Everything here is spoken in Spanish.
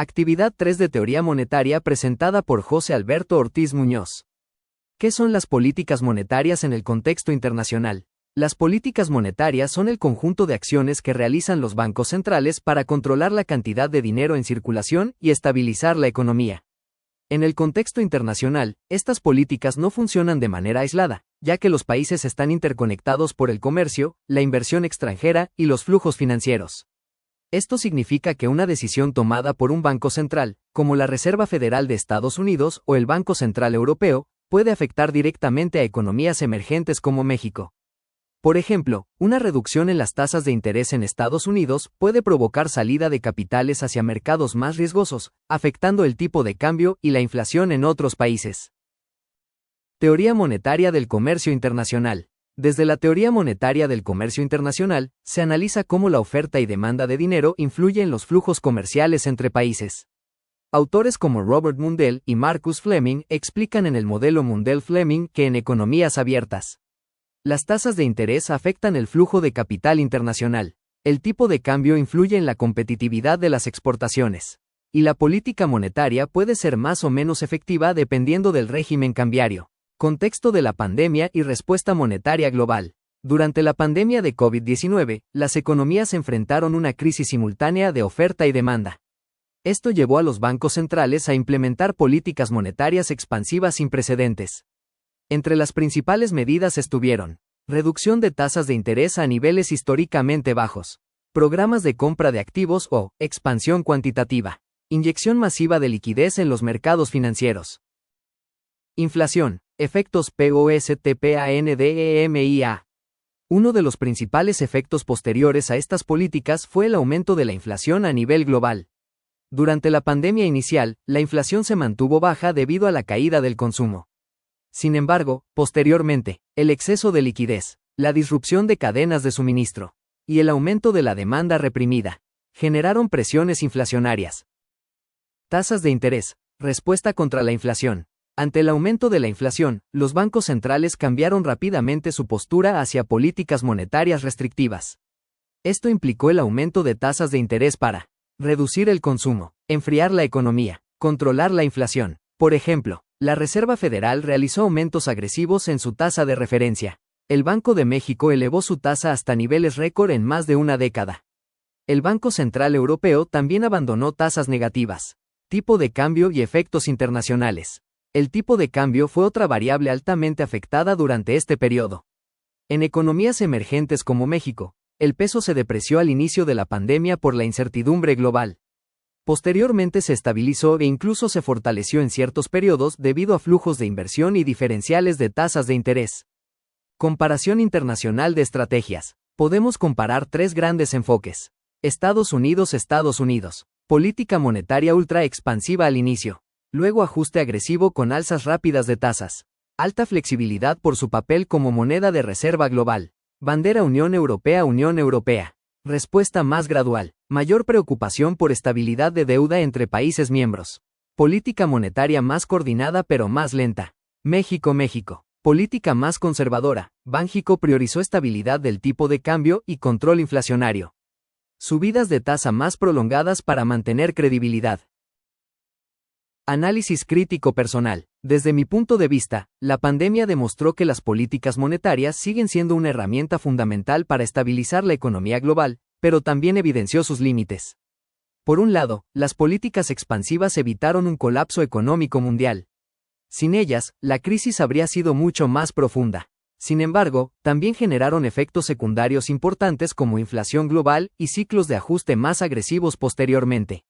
Actividad 3 de Teoría Monetaria presentada por José Alberto Ortiz Muñoz. ¿Qué son las políticas monetarias en el contexto internacional? Las políticas monetarias son el conjunto de acciones que realizan los bancos centrales para controlar la cantidad de dinero en circulación y estabilizar la economía. En el contexto internacional, estas políticas no funcionan de manera aislada, ya que los países están interconectados por el comercio, la inversión extranjera y los flujos financieros. Esto significa que una decisión tomada por un banco central, como la Reserva Federal de Estados Unidos o el Banco Central Europeo, puede afectar directamente a economías emergentes como México. Por ejemplo, una reducción en las tasas de interés en Estados Unidos puede provocar salida de capitales hacia mercados más riesgosos, afectando el tipo de cambio y la inflación en otros países. Teoría monetaria del comercio internacional. Desde la teoría monetaria del comercio internacional, se analiza cómo la oferta y demanda de dinero influye en los flujos comerciales entre países. Autores como Robert Mundell y Marcus Fleming explican en el modelo Mundell-Fleming que en economías abiertas, las tasas de interés afectan el flujo de capital internacional, el tipo de cambio influye en la competitividad de las exportaciones, y la política monetaria puede ser más o menos efectiva dependiendo del régimen cambiario. Contexto de la pandemia y respuesta monetaria global. Durante la pandemia de COVID-19, las economías enfrentaron una crisis simultánea de oferta y demanda. Esto llevó a los bancos centrales a implementar políticas monetarias expansivas sin precedentes. Entre las principales medidas estuvieron: reducción de tasas de interés a niveles históricamente bajos, programas de compra de activos o expansión cuantitativa, inyección masiva de liquidez en los mercados financieros. Inflación, efectos post-pandemia. Uno de los principales efectos posteriores a estas políticas fue el aumento de la inflación a nivel global. Durante la pandemia inicial, la inflación se mantuvo baja debido a la caída del consumo. Sin embargo, posteriormente, el exceso de liquidez, la disrupción de cadenas de suministro y el aumento de la demanda reprimida generaron presiones inflacionarias. Tasas de interés, respuesta contra la inflación. Ante el aumento de la inflación, los bancos centrales cambiaron rápidamente su postura hacia políticas monetarias restrictivas. Esto implicó el aumento de tasas de interés para reducir el consumo, enfriar la economía, controlar la inflación. Por ejemplo, la Reserva Federal realizó aumentos agresivos en su tasa de referencia. El Banco de México elevó su tasa hasta niveles récord en más de una década. El Banco Central Europeo también abandonó tasas negativas. Tipo de cambio y efectos internacionales. El tipo de cambio fue otra variable altamente afectada durante este periodo. En economías emergentes como México, el peso se depreció al inicio de la pandemia por la incertidumbre global. Posteriormente se estabilizó e incluso se fortaleció en ciertos periodos debido a flujos de inversión y diferenciales de tasas de interés. Comparación internacional de estrategias. Podemos comparar tres grandes enfoques. Estados Unidos. Política monetaria ultra expansiva al inicio. Luego ajuste agresivo con alzas rápidas de tasas. Alta flexibilidad por su papel como moneda de reserva global. Bandera Unión Europea. Respuesta más gradual. Mayor preocupación por estabilidad de deuda entre países miembros. Política monetaria más coordinada pero más lenta. México. Política más conservadora. Banxico priorizó estabilidad del tipo de cambio y control inflacionario. Subidas de tasa más prolongadas para mantener credibilidad. Análisis crítico personal. Desde mi punto de vista, la pandemia demostró que las políticas monetarias siguen siendo una herramienta fundamental para estabilizar la economía global, pero también evidenció sus límites. Por un lado, las políticas expansivas evitaron un colapso económico mundial. Sin ellas, la crisis habría sido mucho más profunda. Sin embargo, también generaron efectos secundarios importantes como inflación global y ciclos de ajuste más agresivos posteriormente.